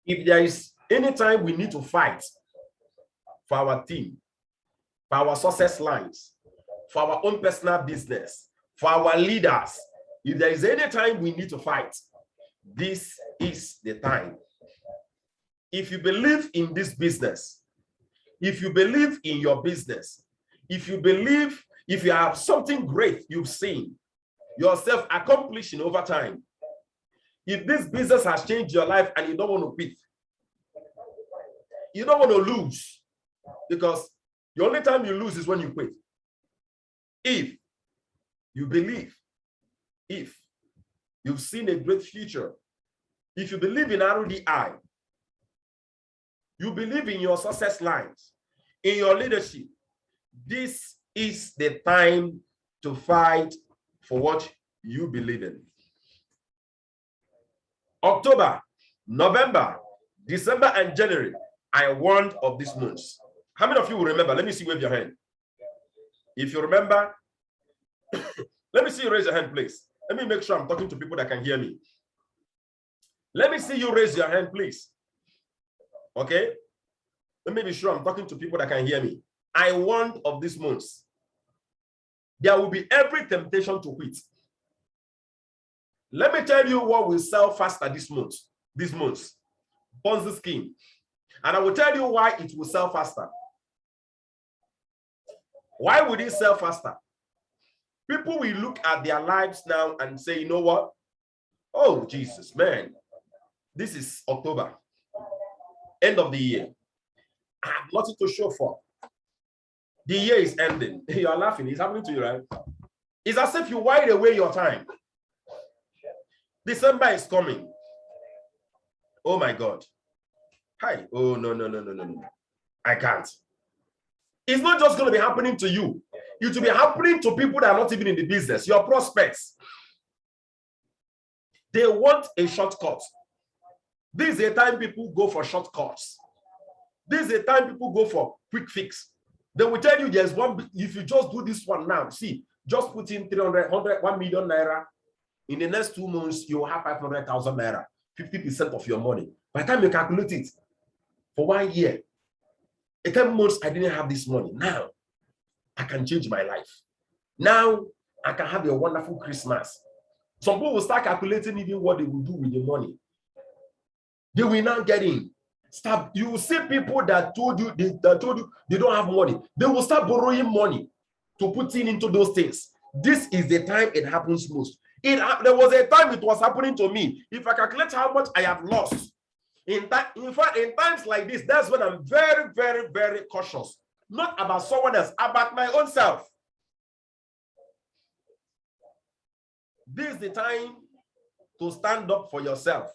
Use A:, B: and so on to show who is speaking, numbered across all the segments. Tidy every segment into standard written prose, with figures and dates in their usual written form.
A: If there is any time we need to fight for our team, for our success lines, for our own personal business, for our leaders, if there is any time we need to fight, this is the time. If you believe in this business, if you believe in your business, if you have something great you've seen yourself accomplishing over time, if this business has changed your life and you don't want to quit, you don't want to lose, because the only time you lose is when you quit. If you believe, if you've seen a great future, if you believe in RDI, you believe in your success lines, in your leadership, this is the time to fight for what you believe in. October, November, December, and January, I warned of these months. How many of you will remember? Let me see, wave your hand. If you remember, let me see you raise your hand, please. Let me make sure I'm talking to people that can hear me. Let me see you raise your hand, please. Okay? Let me be sure I'm talking to people that can hear me. I warned of these months. There will be every temptation to quit. Let me tell you what will sell faster this month. This month, Ponzi scheme. And I will tell you why it will sell faster. Why would it sell faster? People will look at their lives now and say, you know what? Oh, Jesus, man. This is October. End of the year. I have nothing to show for. The year is ending. You are laughing. It's happening to you, right? It's as if you while away your time. December is coming. Oh my God. Hi. Oh, no. I can't. It's not just going to be happening to you. It will be happening to people that are not even in the business, your prospects. They want a shortcut. This is a time people go for shortcuts. This is a time people go for quick fix. They will tell you there's one, if you just do this one now, see, just put in 300, 100, 1 million naira. In the next 2 months, you will have 500,000 naira, 50% of your money. By the time you calculate it, for 1 year, in 10 months, I didn't have this money. Now, I can change my life. Now, I can have a wonderful Christmas. Some people will start calculating even what they will do with the money. They will now get in. Stop. You will see people that told you they don't have money. They will start borrowing money to put into those things. This is the time it happens most. There was a time it was happening to me. If I calculate how much I have lost, in fact, in times like this, that's when I'm very, very, very cautious. Not about someone else, about my own self. This is the time to stand up for yourself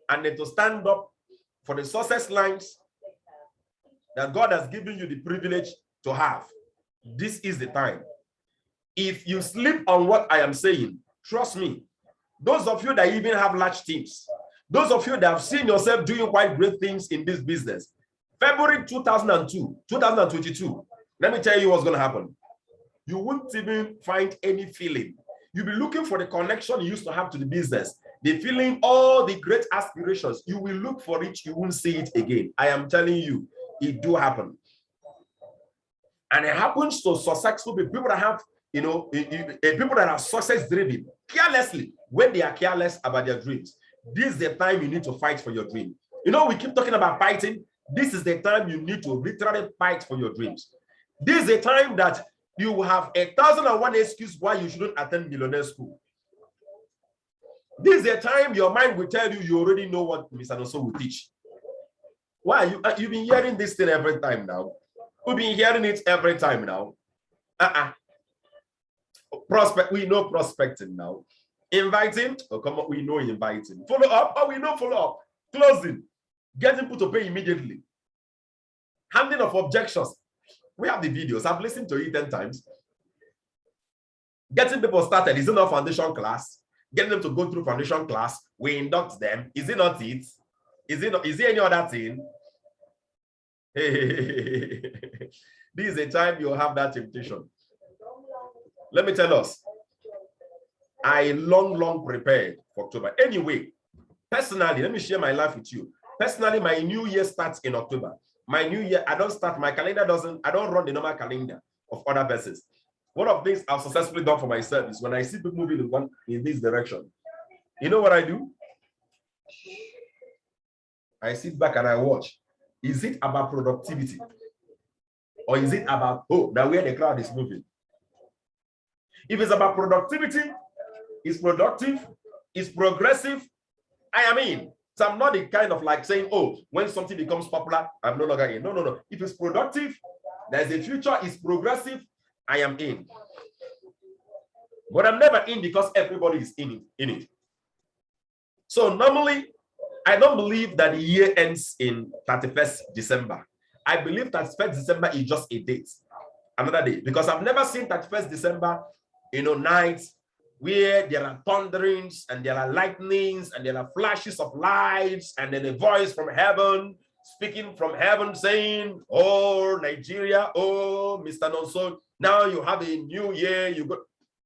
A: and then to stand up for the success lines that God has given you the privilege to have. This is the time. If you sleep on what I am saying, trust me, those of you that even have large teams, those of you that have seen yourself doing quite great things in this business, February 2022, let me tell you what's going to happen. You won't even find any feeling. You'll be looking for the connection you used to have to the business, the feeling, all the great aspirations. You will look for it, you won't see it again. I am telling you, it do happen. And it happens to successful people that have, people that are success driven, carelessly, when they are careless about their dreams. This is the time you need to fight for your dream. We keep talking about fighting. This is the time you need to literally fight for your dreams. This is a time that you will have 1,001 excuse why you shouldn't attend millionaire school. This is a time your mind will tell you already know what Mr. Noso will teach. Why? You've been hearing this thing every time now. We've been hearing it every time now. We know prospecting now. Inviting, oh come on, we know inviting. Follow up, we know follow up. Closing, getting people to pay immediately. Handling of objections. We have the videos. I've listened to it 10 times. Getting people started. Is it not foundation class? Getting them to go through foundation class. We induct them. Is it not it? Is it any other thing? This is a time you'll have that temptation. Let me tell us. I long prepared for October. Anyway, personally, let me share my life with you. Personally, my new year starts in October. My new year, I don't start, my calendar doesn't, I don't run the normal calendar of other persons. One of the things I've successfully done for myself is when I see people moving in this direction, you know what I do? I sit back and I watch. Is it about productivity? Or is it about, oh, now where the crowd is moving? If it's about productivity, it's productive, it's progressive, I am in. So I'm not the kind of like saying, oh, when something becomes popular, I'm no longer in. No, no, no. If it's productive, there's a future, it's progressive, I am in. But I'm never in because everybody is in it. So normally, I don't believe that the year ends in 31st December. I believe 31st December is just a date, another day, because I've never seen 31st December, nights where there are thunderings and there are lightnings and there are flashes of lights and then a voice from heaven speaking from heaven saying, oh, Nigeria, oh, Mr. Nonso, now you have a new year.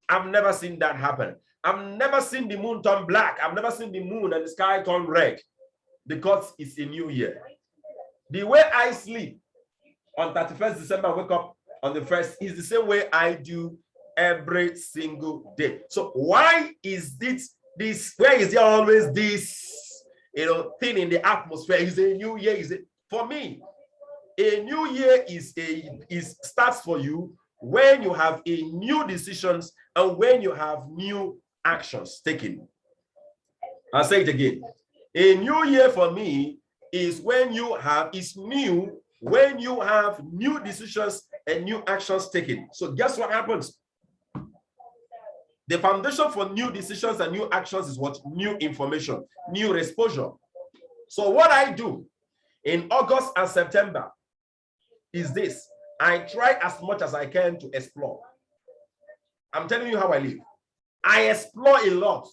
A: I've never seen that happen. I've never seen the moon turn black. I've never seen the moon and the sky turn red because it's a new year. The way I sleep on 31st December, wake up on the 1st is the same way I do every single day. So why is this, where is there always this, thing in the atmosphere? Is a new year? Is it for me? A new year starts for you when you have a new decisions and when you have new actions taken. I'll say it again. A new year for me is when you have when you have new decisions and new actions taken. So guess what happens? The foundation for new decisions and new actions is what? New information, new exposure. So what I do in August and September is this. I try as much as I can to explore. I'm telling you how I live. I explore a lot.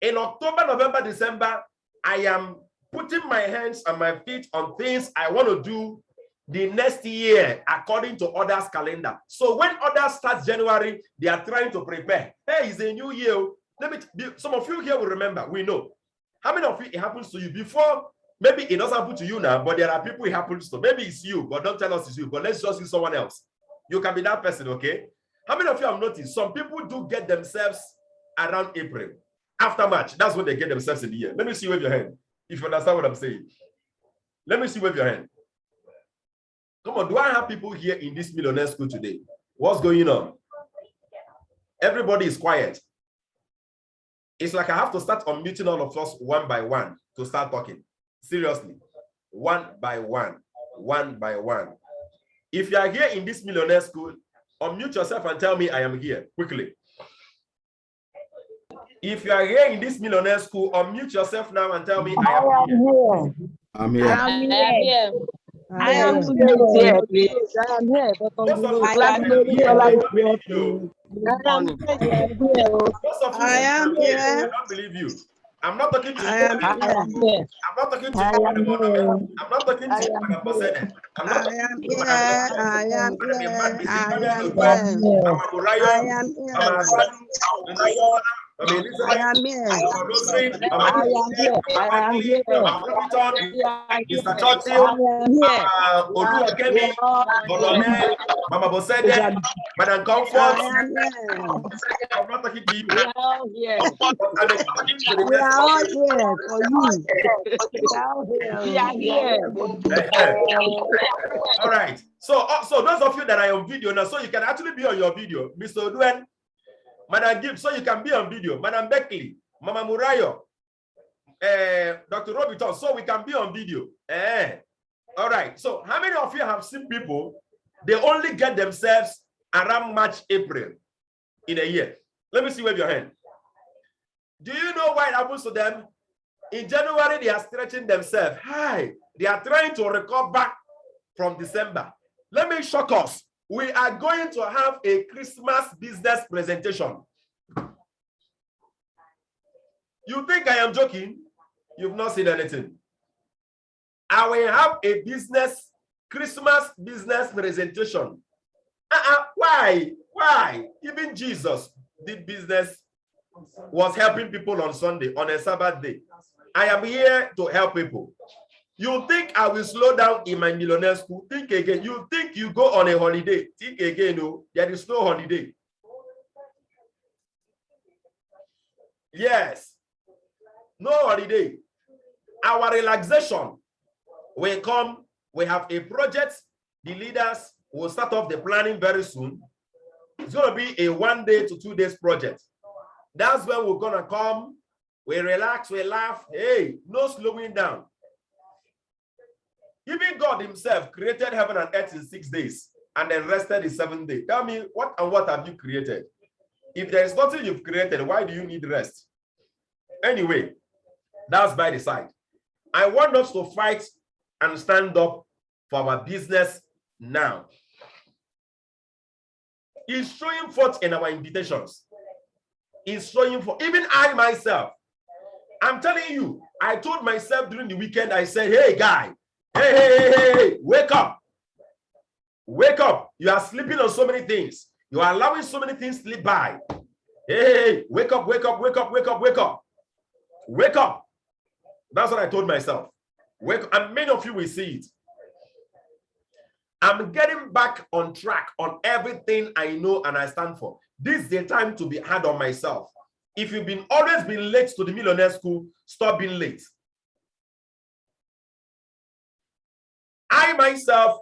A: In October, November, December, I am putting my hands and my feet on things I want to do the next year according to others' calendar. So when others start January, they are trying to prepare. Hey, it's a new year. Some of you here will remember, we know. How many of you it happens to you before? Maybe it doesn't happen to you now, but there are people it happens to. Maybe it's you, but don't tell us it's you, but let's just use someone else. You can be that person, okay? How many of you have noticed some people do get themselves around April? After March, that's when they get themselves in the year. Let me see wave your hand, if you understand what I'm saying. Let me see wave your hand. Come on, do I have people here in this millionaire school today? What's going on? Everybody is quiet. It's like I have to start unmuting all of us one by one to start talking. Seriously. One by one. One by one. If you are here in this millionaire school, unmute yourself and tell me I am here quickly. If you are here in this millionaire school, unmute yourself now and tell me I am here.
B: I'm here.
C: I'm here.
D: I am here, please. I am here.
A: I am here. I don't believe you. I'm not talking to you. I'm not talking to you. I'm not talking to you. I'm not talking to you. Mama Bosede, Madam Comfort. I'm not talking to you.
D: We are all here. We are all here for you. We are here.
A: All right. So those of you that are on video now, so you can actually be on your video, Mr. Oduen, Madam Gibbs, so you can be on video, Madam Beckley, Mama Murayo, Dr. Robiton, so we can be on video. All right. So how many of you have seen people, they only get themselves around March, April in a year? Let me see, wave your hand. Do you know why it happens to them? In January, they are stretching themselves. Hi, they are trying to recover from December. Let me shock us. We are going to have a Christmas business presentation. You think I am joking? You've not seen anything. I will have a Christmas business presentation. Why? Why? Even Jesus did business, was helping people on Sunday, on a Sabbath day. I am here to help people. You think I will slow down in my millionaire school? Think again. You think you go on a holiday? Think again. No, there is no holiday. Yes, no holiday. Our relaxation will come. We have a project. The leaders will start off the planning very soon. It's going to be a 1 day to 2 days project. That's when we're going to come. We relax, we laugh. Hey, no slowing down. Even God himself created heaven and earth in 6 days and then rested in 7 days. Tell me, what and what have you created? If there is nothing you've created, why do you need rest? Anyway, that's by the side. I want us to fight and stand up for our business now. It's showing forth in our invitations. It's showing for even I myself. I'm telling you, I told myself during the weekend, I said, hey, guy, hey, wake up. Wake up. You are sleeping on so many things. You are allowing so many things slip by. Hey, wake up, wake up, wake up, wake up, wake up. Wake up. That's what I told myself. Wake up. And many of you will see it. I'm getting back on track on everything I know and I stand for. This is the time to be hard on myself. If you've been always been late to the millionaire school, stop being late. I myself,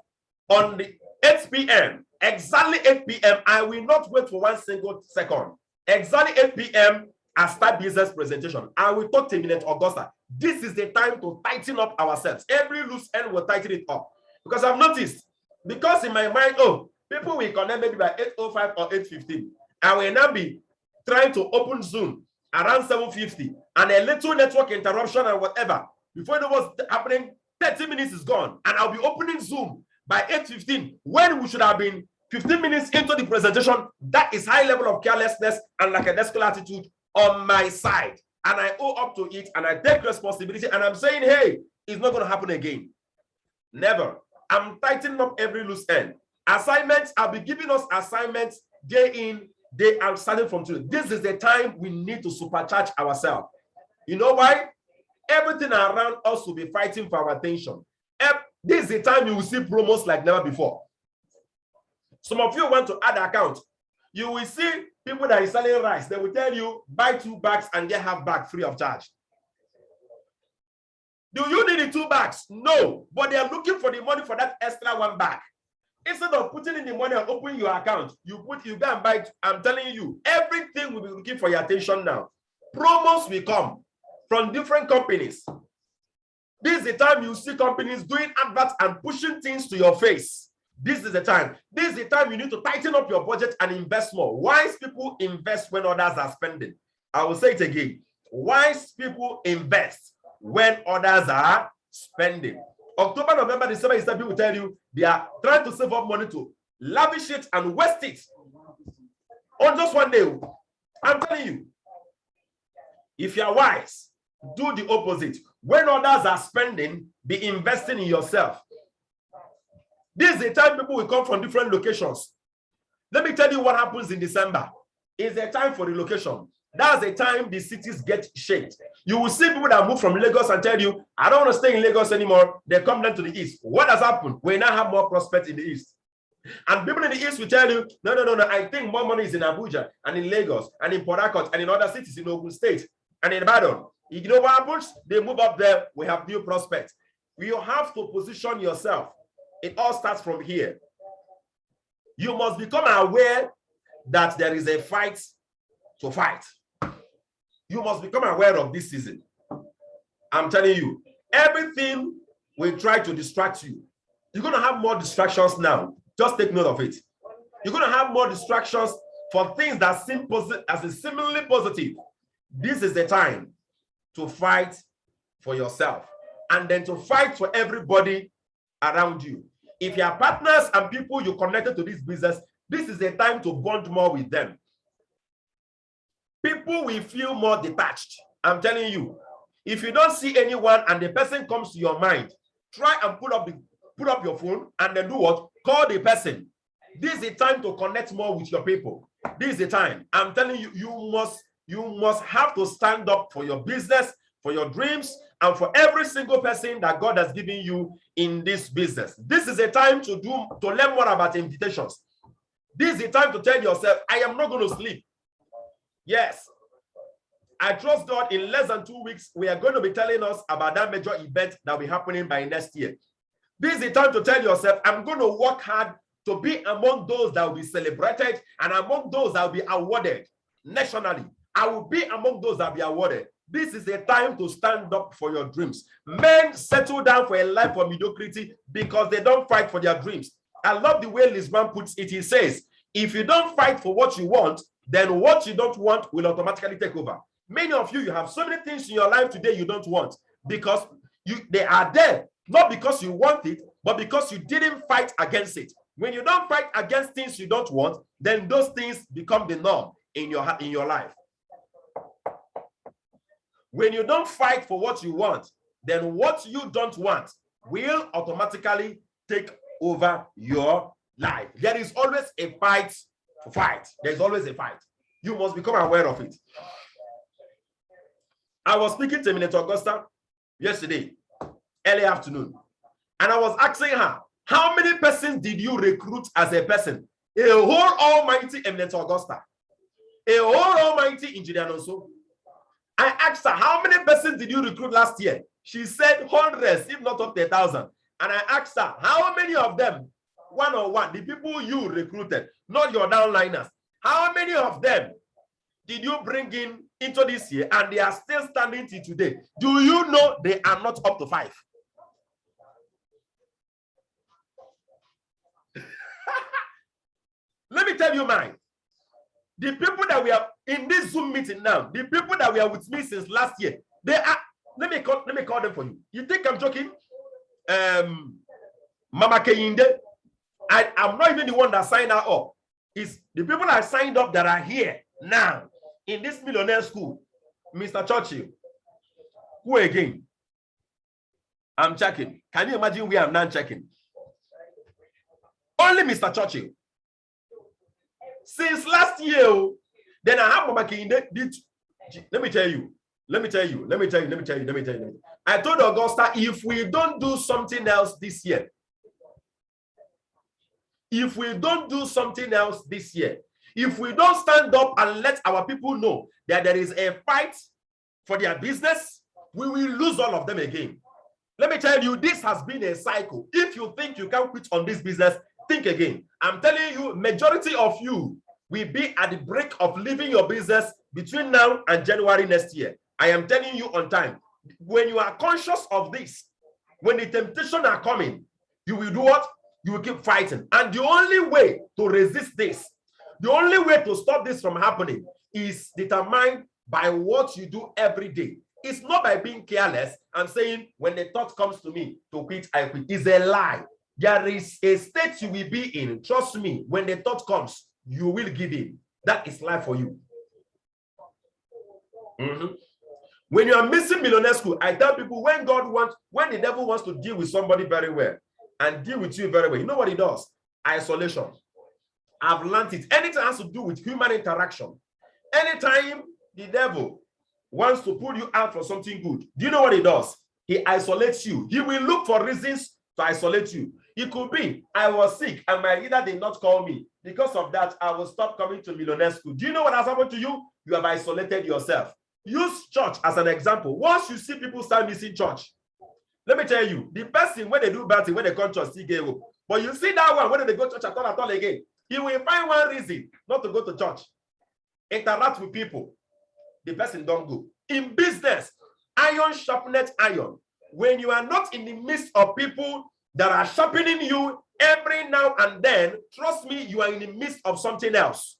A: on the 8 p.m., exactly 8 p.m., I will not wait for 1 single second. Exactly 8 p.m., I start business presentation. I will talk to Minute Augusta. This is the time to tighten up ourselves. Every loose end will tighten it up. Because I've noticed, because in my mind, oh, people will connect maybe by 8:05 or 8:15. I will now be trying to open Zoom around 7:50 and a little network interruption and whatever. Before you know what's happening, 30 minutes is gone. And I'll be opening Zoom by 8:15 when we should have been 15 minutes into the presentation. That is high level of carelessness and lackadaisical attitude on my side. And I owe up to it and I take responsibility. And I'm saying, hey, it's not going to happen again. Never. I'm tightening up every loose end. Assignments, I'll be giving us assignments day in, day out, starting from today. This is the time we need to supercharge ourselves. You know why? Everything around us will be fighting for our attention. This is the time you will see promos like never before. Some of you want to add account. You will see people that are selling rice. They will tell you, buy 2 bags and get half bag free of charge. Do you need the 2 bags? No, but they are looking for the money for that extra 1 bag. Instead of putting in the money and opening your account, you go and buy it. I'm telling you, everything will be looking for your attention now. Promos will come from different companies. This is the time you see companies doing adverts and pushing things to your face. This is the time. This is the time you need to tighten up your budget and invest more. Wise people invest when others are spending. I will say it again. Wise people invest when others are spending. October, November, December is time people tell you they are trying to save up money to lavish it and waste it on just 1 day. I'm telling you, if you are wise, do the opposite. When others are spending, be investing in yourself. This is the time people will come from different locations. Let me tell you what happens in December. It's a time for relocation. That's the time the cities get shaped. You will see people that move from Lagos and tell you, I don't want to stay in Lagos anymore. They come down to the east. What has happened? We now have more prospects in the east. And people in the east will tell you, no, I think more money is in Abuja and in Lagos and in Port Harcourt and in other cities in Ogun State and in Ibadan. You know what happens? They move up there. We have new prospects. You have to position yourself. It all starts from here. You must become aware that there is a fight to fight. You must become aware of this season. I'm telling you, everything will try to distract you. You're going to have more distractions now. Just take note of it. You're going to have more distractions for things that seem similarly positive. This is the time to fight for yourself and then to fight for everybody around you. If you are partners and people you connected to this business, this is the time to bond more with them. People will feel more detached. I'm telling you, if you don't see anyone and the person comes to your mind, try and put up your phone and then do what? Call the person. This is the time to connect more with your people. This is the time. I'm telling you, you must have to stand up for your business. for your dreams, and for every single person that God has given you in this business. This is a time to learn more about invitations. This is a time to tell yourself, I am not going to sleep. Yes. I trust God in less than 2 weeks, we are going to be telling us about that major event that will be happening by next year. This is the time to tell yourself, I'm going to work hard to be among those that will be celebrated and among those that will be awarded nationally. I will be among those that will be awarded. This is a time to stand up for your dreams. Men settle down for a life of mediocrity because they don't fight for their dreams. I love the way Lisbon puts it. He says, if you don't fight for what you want, then what you don't want will automatically take over. Many of you have so many things in your life today you don't want because they are there, not because you want it, but because you didn't fight against it. When you don't fight against things you don't want, then those things become the norm in your life. When you don't fight for what you want, then what you don't want will automatically take over your life. There is always a fight to fight. There's always a fight. You must become aware of it. I was speaking to Minister Augusta yesterday, early afternoon, and I was asking her, how many persons did you recruit as a person? A whole almighty Minister Augusta, a whole almighty engineer also. I asked her, how many persons did you recruit last year? She said hundreds, if not up to 1,000. And I asked her, how many of them, one-on-one, the people you recruited, not your downliners, how many of them did you bring in into this year and they are still standing till today? Do you know they are not up to 5? Let me tell you mine. The people that we are in this Zoom meeting now, the people that were with me since last year, they are, let me call them for you. You think I'm joking? Mama Keyinde, I'm not even the one that signed her up. It's the people that signed up that are here now in this millionaire school. Mr. Churchill. Who again? I'm checking. Can you imagine where I'm not checking? Only Mr. Churchill. Since last year, then I have Mama Kinde. Let me tell you. I told Augusta, if we don't do something else this year, if we don't stand up and let our people know that there is a fight for their business, we will lose all of them again. Let me tell you, this has been a cycle. If you think you can quit on this business, think again. I'm telling you, majority of you will be at the break of leaving your business between now and January next year. I am telling you on time. When you are conscious of this, when the temptations are coming, you will do what? You will keep fighting. And the only way to resist this, the only way to stop this from happening is determined by what you do every day. It's not by being careless and saying, when the thought comes to me to quit, I quit. It's a lie. There is a state you will be in. Trust me, when the thought comes, you will give in. That is life for you. When you are missing millionaire school, I tell people, when the devil wants to deal with somebody very well and deal with you very well, you know what he does? Isolation. I've learned it. Anything has to do with human interaction. Anytime the devil wants to pull you out for something good, do you know what he does? He isolates you. He will look for reasons to isolate you. It could be, I was sick and my leader did not call me. Because of that, I will stop coming to millionaire school. Do you know what has happened to you? You have isolated yourself. Use church as an example. Once you see people start missing church, let me tell you, the person, when they do bad thing, when they come to church, still get hope. But you see that one, when they go to church at all again, he will find one reason not to go to church. Interact with people. The person don't go. In business, iron sharpeneth iron. When you are not in the midst of people that are sharpening you every now and then, trust me, you are in the midst of something else.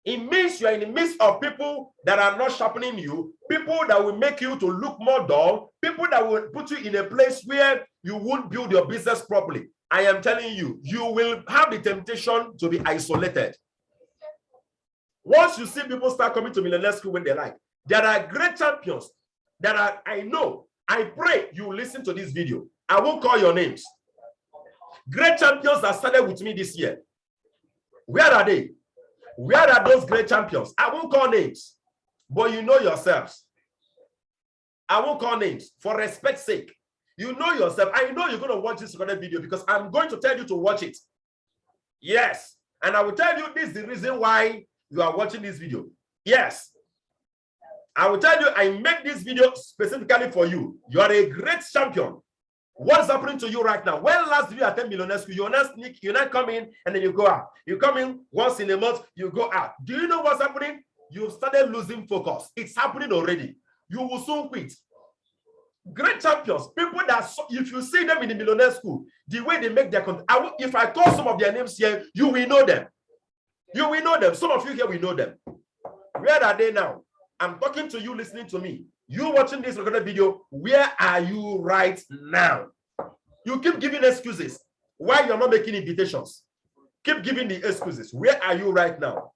A: It means you are in the midst of people that are not sharpening you, people that will make you to look more dull, people that will put you in a place where you won't build your business properly. I am telling you, you will have the temptation to be isolated. Once you see people start coming to millionaire school when they like, there are great champions that are, I know, I pray you listen to this video. I won't call your names. Great champions that started with me this year. Where are they? Where are those great champions? I won't call names, but you know yourselves. I won't call names for respect's sake. You know yourself. I know you're going to watch this recorded video because I'm going to tell you to watch it. Yes. And I will tell you this is the reason why you are watching this video. Yes. I will tell you, I made this video specifically for you. You are a great champion. What's happening to you right now? When last did you attend Millionaire School? You're not sneak, you're not coming and then you go out. You come in once in a month, you go out. Do you know what's happening? You've started losing focus. It's happening already. You will soon quit. Great champions, people that, if you see them in the Millionaire School, the way they make their content, if I call some of their names here, you will know them. You will know them. Some of you here will know them. Where are they now? I'm talking to you, listening to me. You watching this recorded video, where are you right now? You keep giving excuses. Why you're not making invitations? Keep giving the excuses. Where are you right now?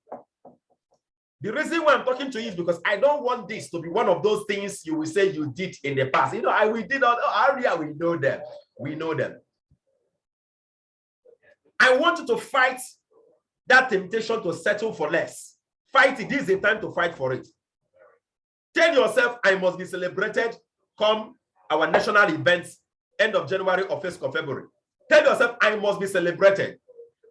A: The reason why I'm talking to you is because I don't want this to be one of those things you will say you did in the past. You know, we did all area, we know them. We know them. I want you to fight that temptation to settle for less. Fight it. This is the time to fight for it. Tell yourself, I must be celebrated come our national events, end of January or 1st of February. Tell yourself, I must be celebrated.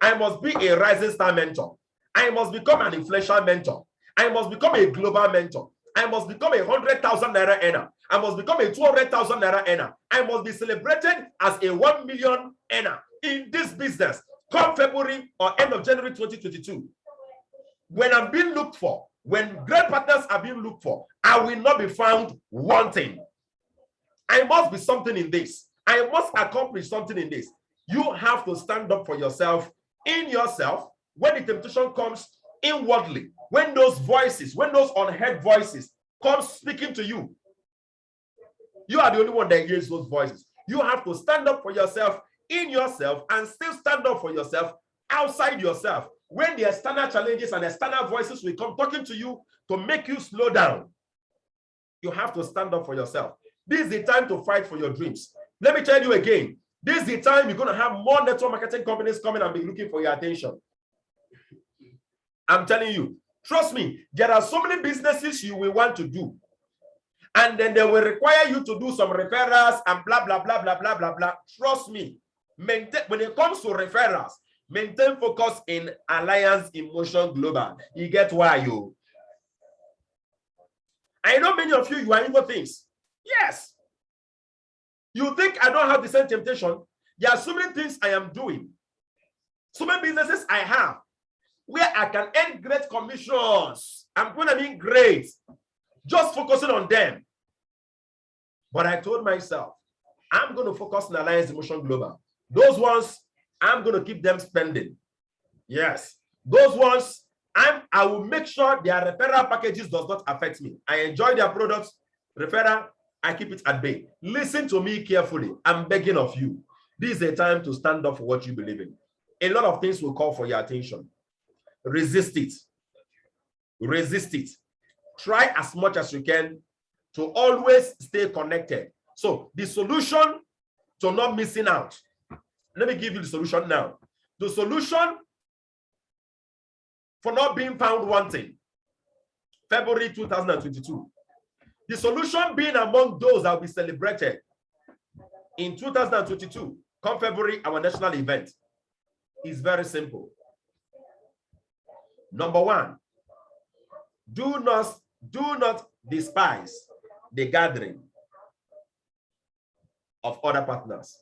A: I must be a rising star mentor. I must become an influential mentor. I must become a global mentor. I must become a 100,000 naira earner. I must become a 200,000 naira earner. I must be celebrated as a 1 million earner in this business come February or end of January 2022. When I'm being looked for, when great partners are being looked for, I will not be found wanting. I must be something in this. I must accomplish something in this. You have to stand up for yourself, in yourself, when the temptation comes inwardly, when those voices, when those unheard voices come speaking to you. You are the only one that hears those voices. You have to stand up for yourself, in yourself, and still stand up for yourself outside yourself. When the external challenges and external voices will come talking to you to make you slow down, you have to stand up for yourself. This is the time to fight for your dreams. Let me tell you again, this is the time you're going to have more network marketing companies coming and be looking for your attention. I'm telling you, trust me, there are so many businesses you will want to do. And then they will require you to do some referrals and blah, blah, blah, blah, blah, blah, blah. Trust me, maintain, when it comes to referrals, maintain focus in Alliance Emotion Global. You get why you? I know many of you, you are into things. Yes. You think I don't have the same temptation? There are so many things I am doing. So many businesses I have where I can earn great commissions. I'm going to mean great. Just focusing on them. But I told myself, I'm going to focus on Alliance Emotion Global. Those ones, I'm going to keep them spending. Yes. Those ones, I will make sure their referral packages does not affect me. I enjoy their products. Referral, I keep it at bay. Listen to me carefully. I'm begging of you. This is a time to stand up for what you believe in. A lot of things will call for your attention. Resist it. Resist it. Try as much as you can to always stay connected. So the solution to not missing out. Let me give you the solution now. The solution for not being found wanting. February 2022. The solution being among those that will be celebrated in 2022, come February, our national event, is very simple. Number one, do not despise the gathering of other partners.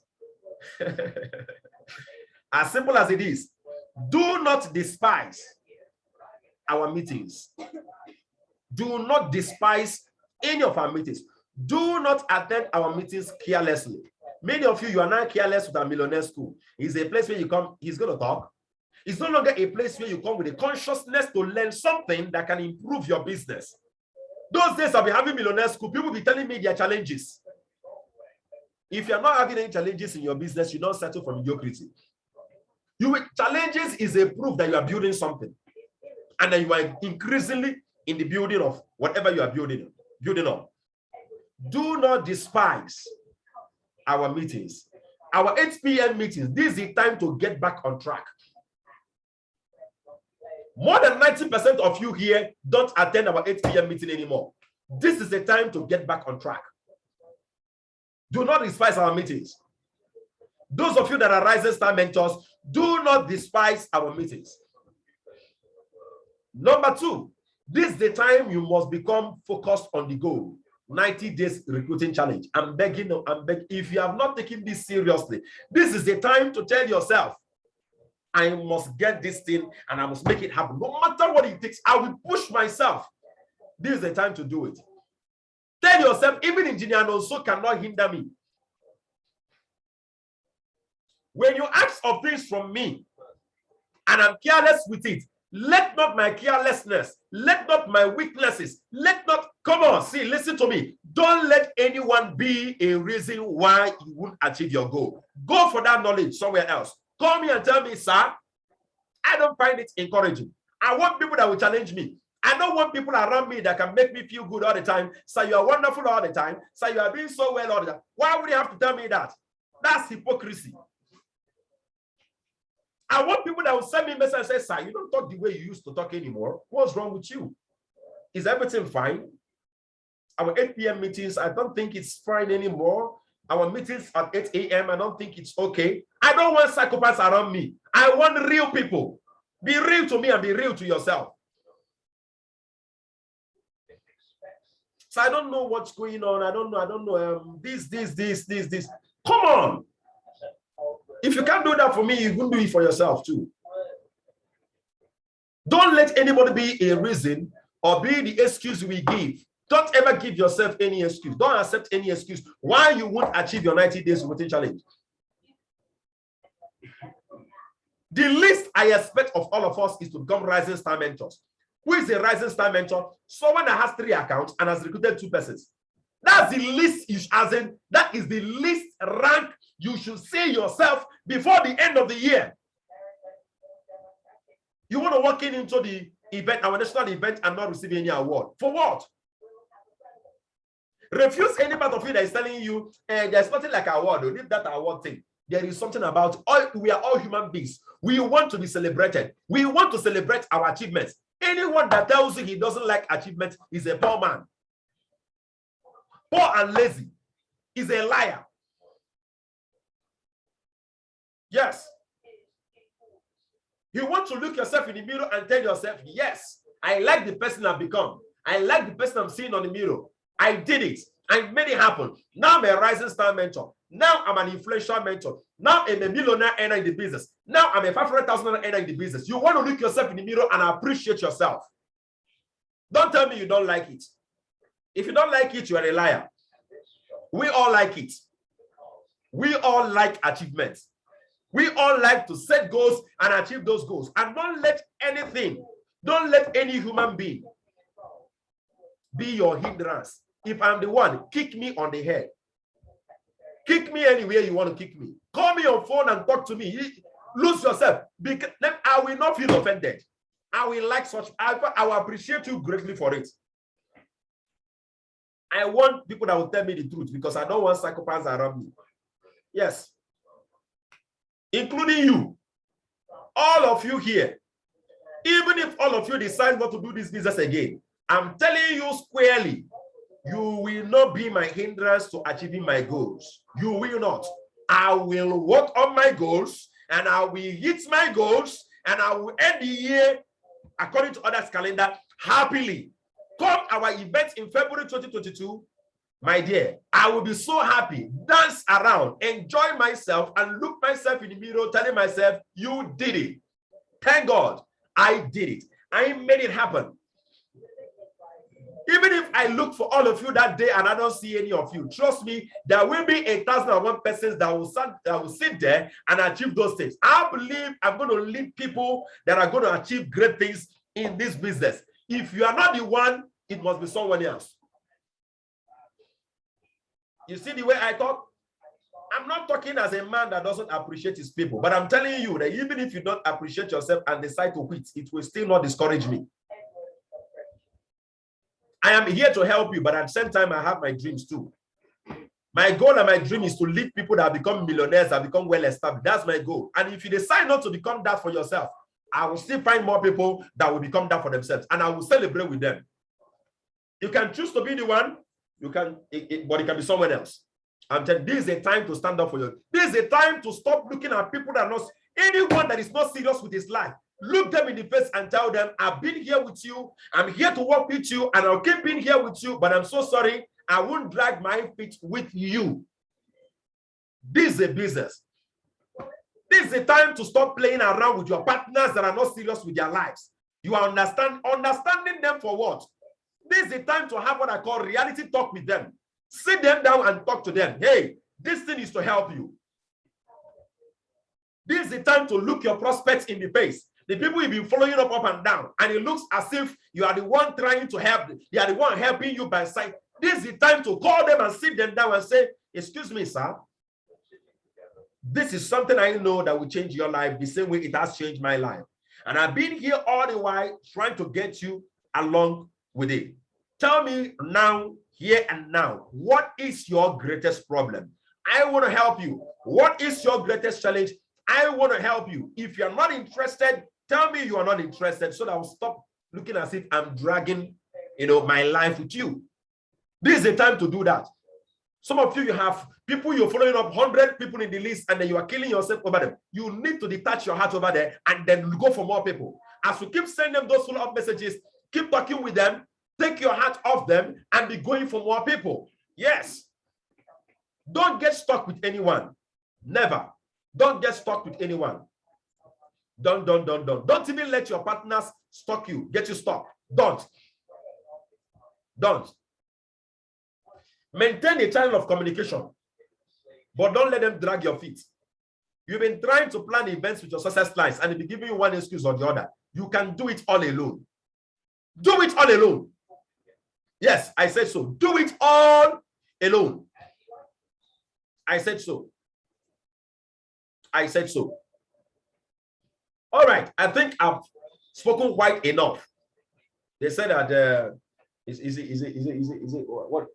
A: As simple as it is, do not despise our meetings. Do not despise any of our meetings. Do not attend our meetings carelessly. Many of you, you are not careless with our Millionaire School. It's a place where you come, he's going to talk. It's no longer a place where you come with a consciousness to learn something that can improve your business. Those days I'll be having Millionaire School, people will be telling me their challenges. If you're not having any challenges in your business, you don't settle for mediocrity. Challenges is a proof that you are building something. And that you are increasingly in the building of whatever you are building on. Do not despise our meetings. Our 8 p.m. meetings, this is the time to get back on track. More than 90% of you here don't attend our 8 p.m. meeting anymore. This is the time to get back on track. Do not despise our meetings. Those of you that are Rising Star mentors, do not despise our meetings. Number 2, this is the time you must become focused on the goal. 90 days recruiting challenge. I'm begging. If you have not taken this seriously, this is the time to tell yourself, I must get this thing and I must make it happen. No matter what it takes, I will push myself. This is the time to do it. Tell yourself, even engineer also cannot hinder me. When you ask of things from me and I'm careless with it, let not my carelessness, let not my weaknesses, come on, see, listen to me. Don't let anyone be a reason why you won't achieve your goal. Go for that knowledge somewhere else. Call me and tell me, sir, I don't find it encouraging. I want people that will challenge me. I don't want people around me that can make me feel good all the time. So you are wonderful all the time. So you are doing so well all the time. Why would you have to tell me that? That's hypocrisy. I want people that will send me a message and say, sir, you don't talk the way you used to talk anymore. What's wrong with you? Is everything fine? Our 8 p.m. meetings, I don't think it's fine anymore. Our meetings at 8 a.m., I don't think it's okay. I don't want psychopaths around me. I want real people. Be real to me and be real to yourself. So I don't know what's going on. I don't know. This. Come on. If you can't do that for me, you can do it for yourself too. Don't let anybody be a reason or be the excuse we give. Don't ever give yourself any excuse. Don't accept any excuse why you won't achieve your 90 days routine challenge. The least I expect of all of us is to become Rising Star mentors. Who is a Rising Star mentor? Someone that has 3 accounts and has recruited 2 persons. That's the least that is the least rank you should see yourself before the end of the year. You want to walk into the event, our national event, and not receive any award. For what? Refuse any part of it that is telling you, there's nothing like award. Leave that award thing. There is something about we are all human beings. We want to be celebrated. We want to celebrate our achievements. Anyone that tells you he doesn't like achievements is a poor man. Poor and lazy is a liar. Yes. You want to look yourself in the mirror and tell yourself, yes, I like the person I've become. I like the person I'm seeing on the mirror. I did it. I made it happen. Now I'm a Rising Star mentor. Now I'm an influential mentor. Now I'm a millionaire earner in the business. Now I'm a 500,000 earner in the business. You want to look yourself in the mirror and appreciate yourself. Don't tell me you don't like it. If you don't like it, you are a liar. We all like it. We all like achievements. We all like to set goals and achieve those goals. And don't let anything, don't let any human being be your hindrance. If I'm the one, kick me on the head. Kick me anywhere you want to kick me. Call me on phone and talk to me. Lose yourself. Because then I will not feel offended. I will like such. I will appreciate you greatly for it. I want people that will tell me the truth because I don't want psychopaths around me. Yes. Including you. All of you here. Even if all of you decide not to do this business again, I'm telling you squarely, you will not be my hindrance to achieving my goals. You will not. I will work on my goals and I will hit my goals and I will end the year according to others' calendar happily. Come our event in February 2022, my dear, I will be so happy, dance around, enjoy myself and look myself in the mirror telling myself, you did it. Thank God, I did it. I made it happen. Even if I look for all of you that day and I don't see any of you, trust me, there will be 1,001 persons that will sit there and achieve those things. I believe I'm going to lead people that are going to achieve great things in this business. If you are not the one, it must be someone else. You see the way I talk? I'm not talking as a man that doesn't appreciate his people, but I'm telling you that even if you don't appreciate yourself and decide to quit, it will still not discourage me. I am here to help you, but at the same time, I have my dreams too. My goal and my dream is to lead people that become millionaires, that become well-established. That's my goal. And if you decide not to become that for yourself, I will still find more people that will become that for themselves, and I will celebrate with them. You can choose to be the one, you can, but it can be someone else. I'm telling you, this is a time to stand up for you. This is a time to stop looking at people that are not, anyone that is not serious with his life. Look them in the face and tell them, I've been here with you. I'm here to work with you, and I'll keep being here with you, but I'm so sorry. I won't drag my feet with you. This is a business. This is a time to stop playing around with your partners that are not serious with their lives. You are understanding them for what? This is a time to have what I call reality talk with them. Sit them down and talk to them. Hey, this thing is to help you. This is the time to look your prospects in the face. The people you've been following up and down, and it looks as if you are the one trying to help. They are the one helping you by sight. This is the time to call them and sit them down and say, excuse me, sir. This is something I know that will change your life the same way it has changed my life. And I've been here all the while trying to get you along with it. Tell me now, here and now, what is your greatest problem? I want to help you. What is your greatest challenge? I want to help you. If you're not interested, tell me you are not interested so that I'll stop looking as if I'm dragging, my life with you. This is the time to do that. Some of you have people you're following up, 100 people in the list, and then you are killing yourself over them. You need to detach your heart over there and then go for more people. As you keep sending them those follow-up messages, keep talking with them, take your heart off them, and be going for more people. Yes. Don't get stuck with anyone. Never. Don't get stuck with anyone. Don't even let your partners stalk you, get you stuck. Don't. Maintain a channel of communication, but don't let them drag your feet. You've been trying to plan events with your success clients, and they'll be giving you one excuse or the other. You can do it all alone. Do it all alone. Yes, I said so. Do it all alone. I said so. I said so. All right, I think I've spoken quite enough. They said that what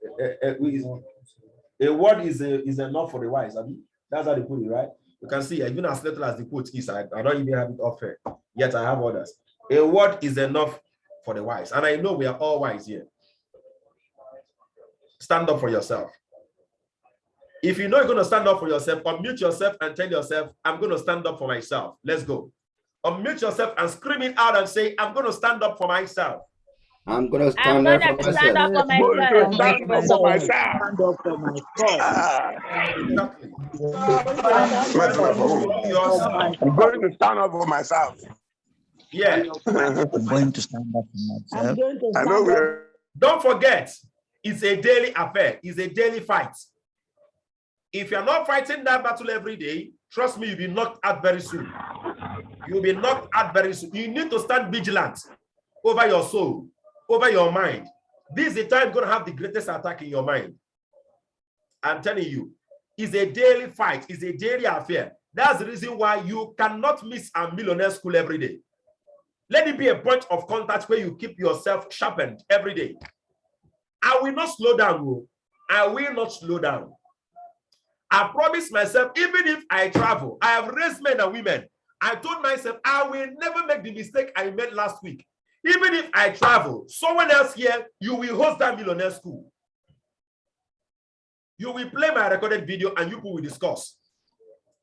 A: a word is enough for the wise. I mean, that's how they put it, right? You can see, even as little as the quote is, I don't even have it off here, yet I have others. A word is enough for the wise, and I know we are all wise here. Stand up for yourself. If you know you're going to stand up for yourself, unmute yourself and tell yourself, I'm going to stand up for myself. Let's go. Unmute yourself and scream it out and say, I'm going to stand up for myself.
B: I'm going to stand up for myself.
D: Stand up for myself.
C: Stand up for myself.
D: Stand up for myself.
A: Exactly.
C: I'm going to stand up for myself.
A: Yeah.
E: I'm going to stand up for myself.
C: I know.
A: Don't forget, it's a daily affair. It's a daily fight. If you're not fighting that battle every day, trust me, you'll be knocked out very soon. You'll be knocked out very soon. You need to stand vigilant over your soul, over your mind. This is the time you're going to have the greatest attack in your mind. I'm telling you, it's a daily fight. It's a daily affair. That's the reason why you cannot miss a millionaire school every day. Let it be a point of contact where you keep yourself sharpened every day. I will not slow down. I will not slow down. I promise myself, even if I travel, I have raised men and women. I told myself, I will never make the mistake I made last week. Even if I travel, someone else here, you will host that millionaire school. You will play my recorded video and you people will discuss.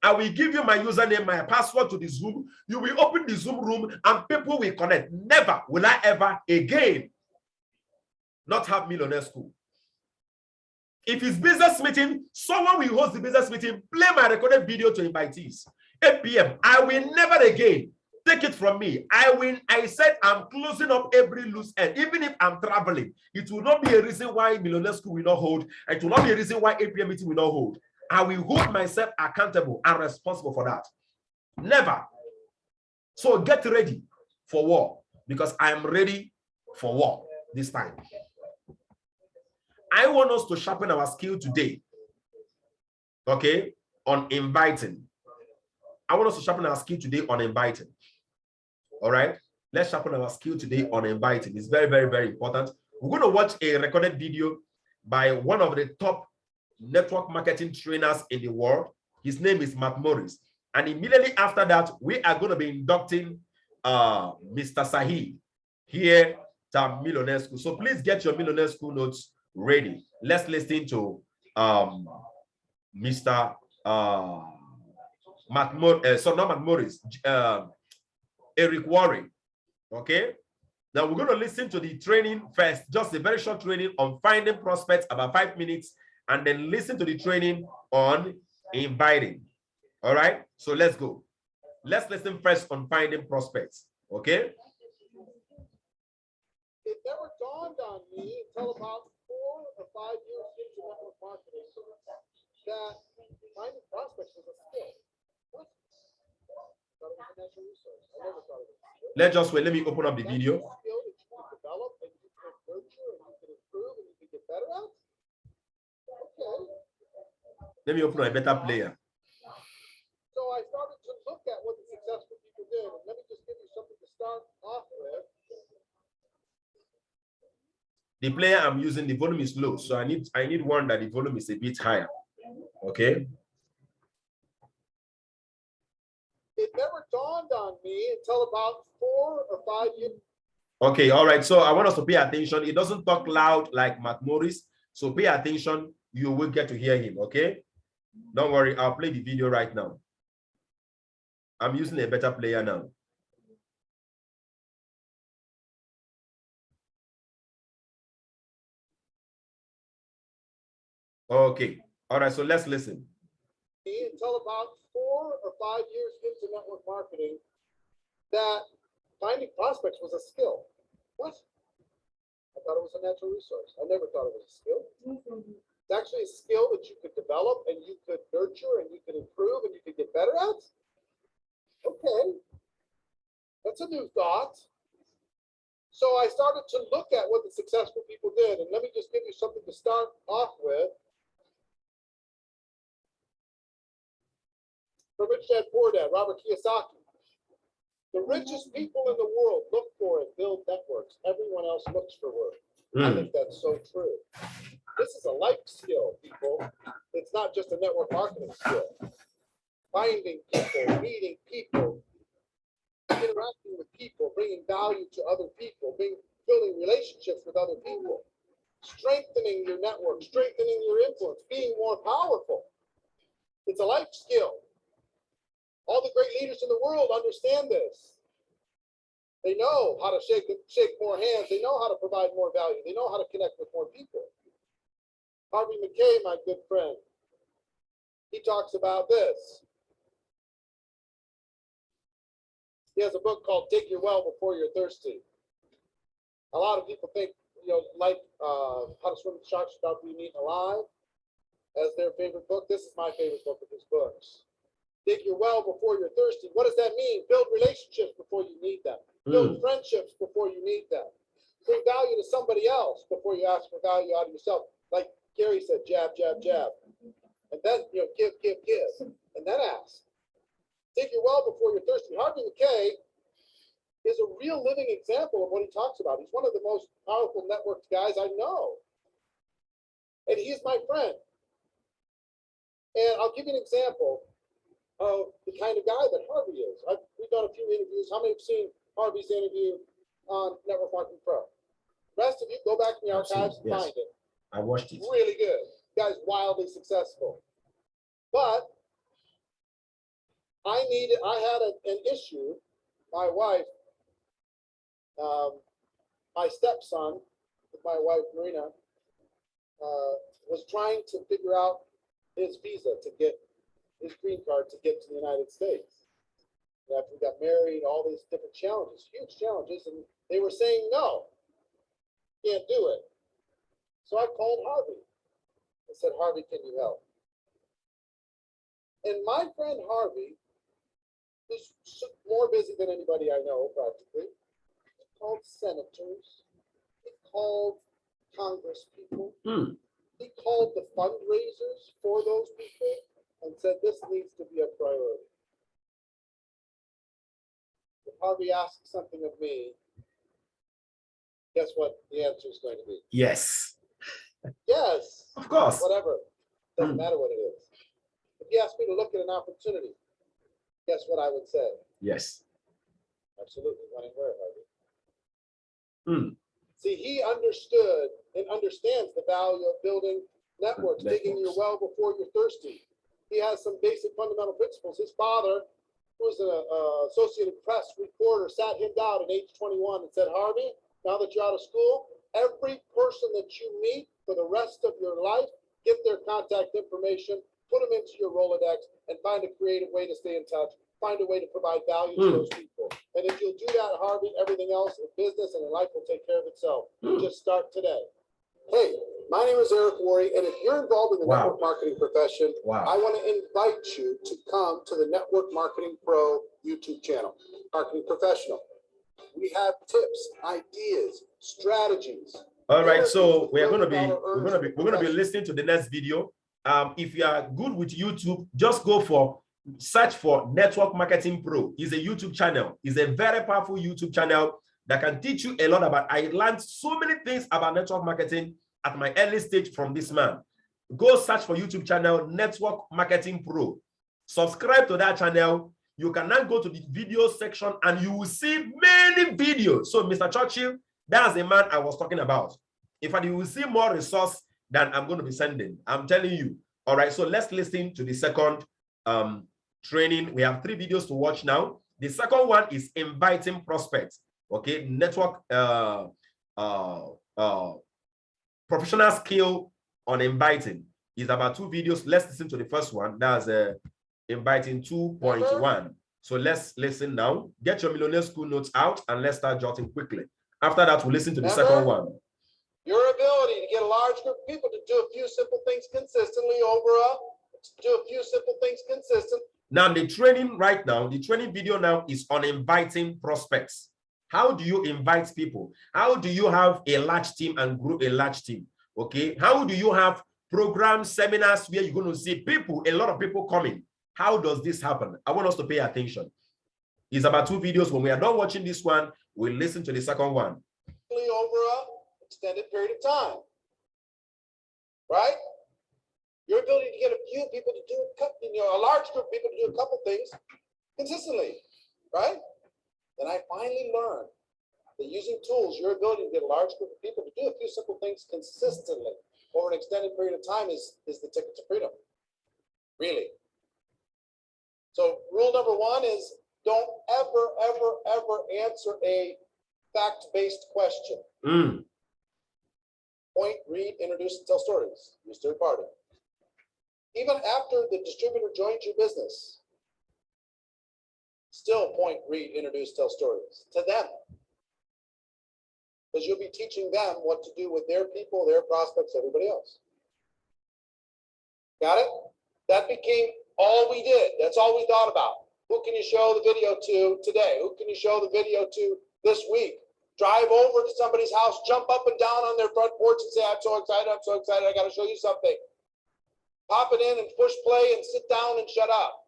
A: I will give you my username, my password to the Zoom. You will open the Zoom room and people will connect. Never will I ever again not have millionaire school. If it's business meeting, someone will host the business meeting, play my recorded video to invitees. 8 p.m. I will never again take it from me. I said I'm closing up every loose end. Even if I'm traveling, it will not be a reason why millionaire school will not hold. It will not be a reason why 8 p.m. meeting will not hold. I will hold myself accountable and responsible for that. Never. So get ready for war, because I am ready for war this time. I want us to sharpen our skill today, okay, on inviting. I want us to sharpen our skill today on inviting. All right, let's sharpen our skill today on inviting. It's very, very, very important. We're going to watch a recorded video by one of the top network marketing trainers in the world. His name is Matt Morris. And immediately after that, we are going to be inducting Mr. Sahid here to Millionaire School. So please get your Millionaire School notes ready. Let's listen to Mr. Not Morris, ERIC WORRE. Okay. Now we're going to listen to the training first, just a very short training on finding prospects, about 5 minutes, and then listen to the training on inviting. All right. So let's go. Let's listen first on finding prospects. Okay.
F: It never dawned on me until about 4 or 5 years into network marketing that finding prospects was a skill. What? Thought it was a natural resource. I never thought it was a skill.
A: Let's just wait. Let me open up the video.
F: That's a skill that you can develop and you can nurture and you can improve and you can get better at. Okay.
A: Let me open up a better player.
F: So I started to look at what the successful people did, and let me just give you something to start off with.
A: The player I'm using, the volume is low, so I need one that the volume is a bit higher. Okay.
F: It never dawned on me until about 4 or 5 years.
A: Okay, all right. So I want us to pay attention. He doesn't talk loud like Matt Morris, so pay attention. You will get to hear him. Okay. Don't worry. I'll play the video right now. I'm using a better player now. Okay. All right. So let's listen.
F: Until about 4 or 5 years into network marketing, that finding prospects was a skill. What? I thought it was a natural resource. I never thought it was a skill. It's actually a skill that you could develop and you could nurture and you could improve and you could get better at. Okay. That's a new thought. So I started to look at what the successful people did. And let me just give you something to start off with. From Rich Dad Poor Dad, Robert Kiyosaki. The richest people in the world look for and build networks. Everyone else looks for work. I think that's so true. This is a life skill, people. It's not just a network marketing skill. Finding people, meeting people, interacting with people, bringing value to other people, building relationships with other people, strengthening your network, strengthening your influence, being more powerful. It's a life skill. All the great leaders in the world understand this. They know how to shake more hands. They know how to provide more value. They know how to connect with more people. Harvey McKay, my good friend, he talks about this. He has a book called Dig Your Well Before You're Thirsty. A lot of people think, like How to Swim with Sharks Without Being Eaten Alive as their favorite book. This is my favorite book of his books. Dig your well before you're thirsty. What does that mean? Build relationships before you need them. Build friendships before you need them. Bring value to somebody else before you ask for value out of yourself. Like Gary said, jab, jab, jab. And then, give, give, give. And then ask. Dig your well before you're thirsty. Harvey McKay is a real living example of what he talks about. He's one of the most powerful networked guys I know. And he's my friend. And I'll give you an example of the kind of guy that Harvey is. We've done a few interviews. How many have seen Harvey's interview on Network Marketing Pro? The rest of you, go back in the archives and find it.
A: I watched it.
F: Really good. The guy's wildly successful. But I had an issue. My wife, my stepson, with my wife Marina, was trying to figure out his visa to get his green card to get to the United States. And after we got married, all these different challenges, huge challenges, and they were saying no, can't do it. So I called Harvey. I said, Harvey, can you help? And my friend Harvey, who's more busy than anybody I know, practically, he called senators, he called Congress people, he called the fundraisers for those people, and said this needs to be a priority. If Harvey asks something of me, guess what the answer is going to be?
A: Yes.
F: Yes.
A: Of course.
F: Whatever. Doesn't matter what it is. If he asked me to look at an opportunity, guess what I would say?
A: Yes.
F: Absolutely. When and where, Harvey? See, he understood and understands the value of building networks, digging your well before you're thirsty. He has some basic fundamental principles. His father, who was an Associated Press reporter, sat him down at age 21 and said, Harvey, now that you're out of school, every person that you meet for the rest of your life, get their contact information, put them into your Rolodex, and find a creative way to stay in touch. Find a way to provide value to those people. And if you'll do that, Harvey, everything else in business and in life will take care of itself. Just start today. Hey, my name is ERIC WORRE, and if you're involved in the network marketing profession, I want to invite you to come to the Network Marketing Pro YouTube channel, Marketing Professional. We have tips, ideas, strategies.
A: All right, so we're going to be listening to the next video. If you are good with YouTube, just go for search for Network Marketing Pro. It's a YouTube channel. It's a very powerful YouTube channel that can teach you a lot about. I learned so many things about network marketing at my early stage from this man. Go search for YouTube channel Network Marketing Pro. Subscribe to that channel. You can now go to the video section and you will see many videos. So Mr. Churchill, that's the man I was talking about. In fact, you will see more resource than I'm going to be sending. I'm telling you. All right, so let's listen to the second training. We have 3 videos to watch now. The second one is inviting prospects. Okay, network professional skill on inviting is about 2 videos. Let's listen to the first one. That's inviting 2.1. So let's listen now. Get your Millionaire School notes out and let's start jotting quickly. After that, we'll listen to the second one.
F: Your ability to get a large group of people to do a few simple things consistently
A: Now, the training right now, the training video now is on inviting prospects. How do you invite people? How do you have a large team and grow a large team? Okay. How do you have programs, seminars where you're going to see people, a lot of people coming? How does this happen? I want us to pay attention. It's about 2 videos. When we are done watching this one, we'll listen to the second one.
F: Over an extended period of time, right? Your ability to get a few people to do, a large group of people to do a couple things consistently, right? And I finally learned that using tools, your ability to get a large group of people to do a few simple things consistently over an extended period of time is the ticket to freedom, really. So rule number 1 is don't ever answer a fact-based question. Point, read, introduce, and tell stories. Use third party. Even after the distributor joins your business, still point, read, introduce, tell stories to them. Because you'll be teaching them what to do with their people, their prospects, everybody else. Got it? That became all we did. That's all we thought about. Who can you show the video to today? Who can you show the video to this week? Drive over to somebody's house, jump up and down on their front porch and say, I'm so excited, I got to show you something. Pop it in and push play and sit down and shut up.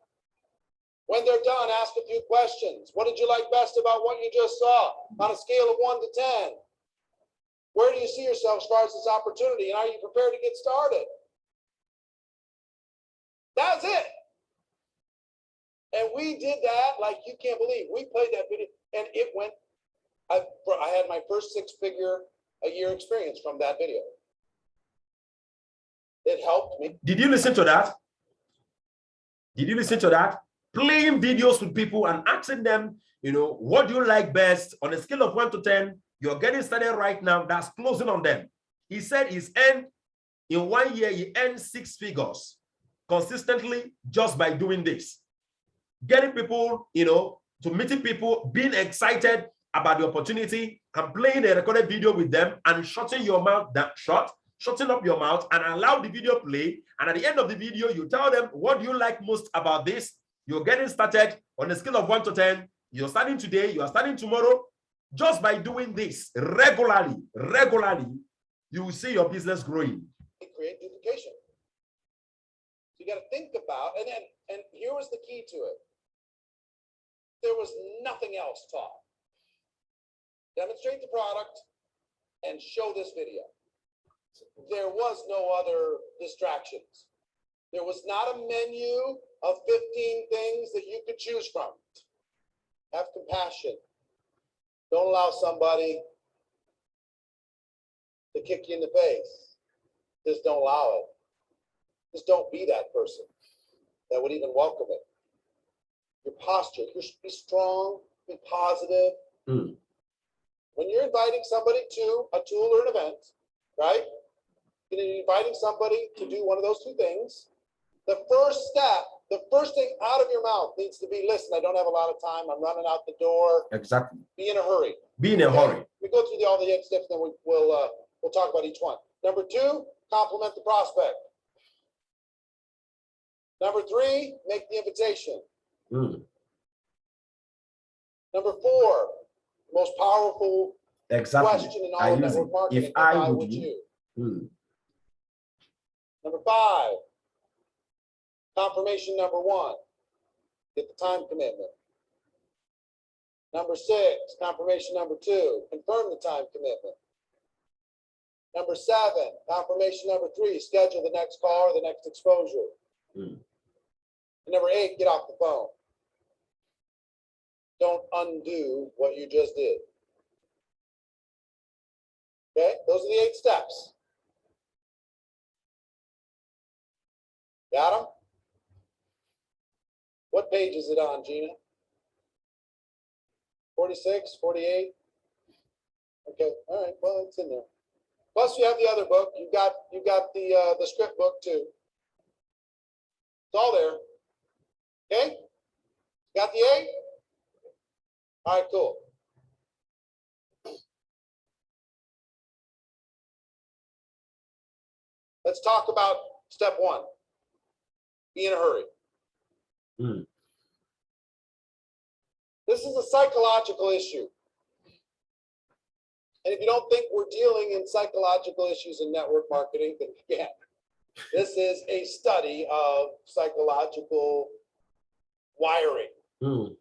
F: When they're done, ask a few questions. What did you like best about what you just saw on a scale of 1 to 10? Where do you see yourself as far as this opportunity? And are you prepared to get started? That's it. And we did that like you can't believe. We played that video and it went, I had my first 6-figure a year experience from that video. It helped me.
A: Did you listen to that? Did you listen to that? Playing videos with people and asking them, what do you like best? On a scale of 1 to 10, you're getting started right now. That's closing on them. He said he's earned, in 1 year, he earned 6 figures consistently just by doing this. Getting people, to meeting people, being excited about the opportunity and playing a recorded video with them and shutting your mouth down, shutting up your mouth and allow the video play. And at the end of the video, you tell them, what do you like most about this? You're getting started on a scale of 1 to 10. You're starting today, you are starting tomorrow. Just by doing this regularly, you will see your business growing.
F: Create duplication. So you got to think about, and here was the key to it. There was nothing else taught. Demonstrate the product and show this video. There was no other distractions. There was not a menu of 15 things that you could choose from. Have compassion. Don't allow somebody to kick you in the face. Just don't allow it. Just don't be that person that would even welcome it. Your posture, you should be strong, be positive. When you're inviting somebody to a tool or an event, right? You're inviting somebody to do one of those two things. The first step, the first thing out of your mouth needs to be, listen, I don't have a lot of time. I'm running out the door.
A: Exactly.
F: Be in a hurry.
A: Be in a hurry. We
F: go through all the eight steps, then we'll talk about each one. Number 2, compliment the prospect. Number 3, make the invitation. Number 4, most powerful question in all of network marketing. If I would you. Number 5, confirmation number 1, get the time commitment. Number 6, confirmation number 2, confirm the time commitment. Number 7, confirmation number 3, schedule the next call or the next exposure. And number 8, get off the phone. Don't undo what you just did. Okay, those are the 8 steps. Got them? What page is it on, Gina? 46, 48? Okay, all right, well, it's in there. Plus you have the other book. You got the script book too. It's all there. Okay? Got the 8? All right, cool. Let's talk about step 1. Be in a hurry. This is a psychological issue. And if you don't think we're dealing in psychological issues in network marketing, then yeah, this is a study of psychological wiring in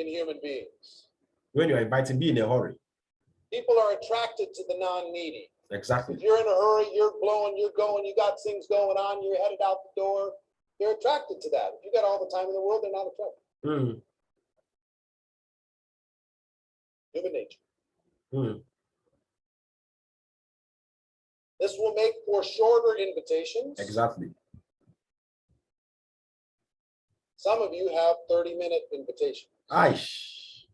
F: human beings.
A: When you're inviting, be in a hurry.
F: People are attracted to the non-needy.
A: Exactly.
F: If you're in a hurry, you're blowing, you're going, you got things going on, you're headed out the door, they're attracted to that. If you got all the time in the world, they're not attracted. Human nature. This will make for shorter invitations.
A: Exactly.
F: Some of you have 30-minute invitations.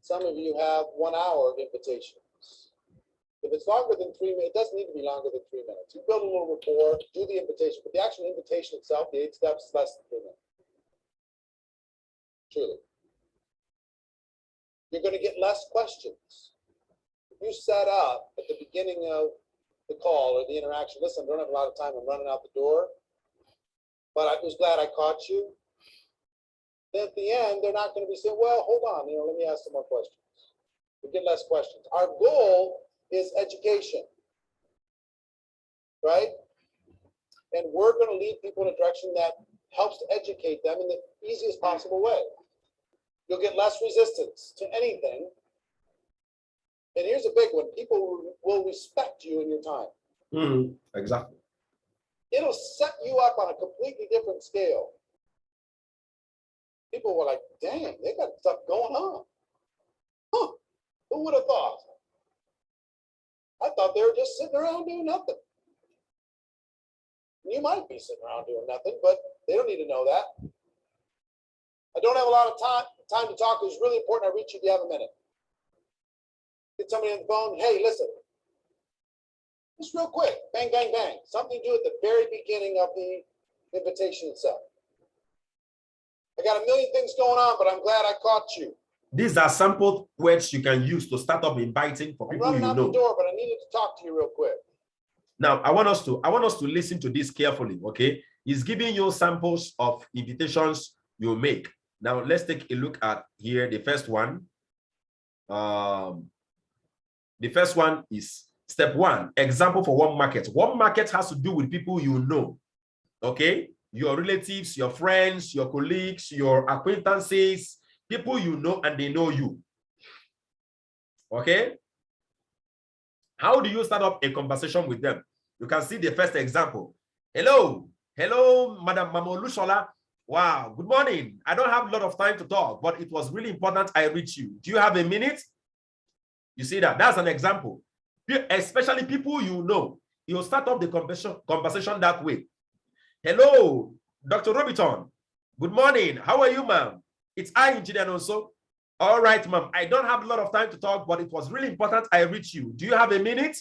F: Some of you have 1 hour invitations. If it's longer than 3 minutes, it doesn't need to be longer than 3 minutes. You build a little rapport, do the invitation, but the actual invitation itself, the 8 steps, is less than 3 minutes. Truly. You're going to get less questions. If you set up at the beginning of the call or the interaction, listen, I don't have a lot of time, I'm running out the door, but I was glad I caught you. Then at the end, they're not going to be saying, well, hold on, let me ask some more questions. We get less questions. Our goal is education, right? And we're going to lead people in a direction that helps to educate them in the easiest possible way. You'll get less resistance to anything. And here's a big one. People will respect you in your time.
A: Exactly.
F: It'll set you up on a completely different scale. People were like, dang, they got stuff going on. Huh, who would have thought? I thought they were just sitting around doing nothing. You might be sitting around doing nothing, but they don't need to know that. I don't have a lot of time to talk. It's really important I reach you if you have a minute. Get somebody on the phone. Hey, listen. Just real quick. Bang, bang, bang. Something to do at the very beginning of the invitation itself. I got a million things going on, but I'm glad I caught you.
A: These are sample words you can use to start up inviting for people you know.
F: I'm running out the door, but I needed to talk to you real quick.
A: Now, I want us to listen to this carefully, okay? He's giving you samples of invitations you make. Now, let's take a look at here the first one. The first one is step 1, example for one market. One market has to do with people you know, okay? Your relatives, your friends, your colleagues, your acquaintances, people you know and they know you, okay? How do you start up a conversation with them? You can see the first example. Hello, Madam Mamolushola. Wow, good morning. I don't have a lot of time to talk, but it was really important I reach you. Do you have a minute? You see that? That's an example. Especially people you know. You'll start up the conversation that way. Hello, Dr. Robiton. Good morning. How are you, ma'am? It's I, Engineer also. All right, ma'am. I don't have a lot of time to talk, but it was really important I reach you. Do you have a minute?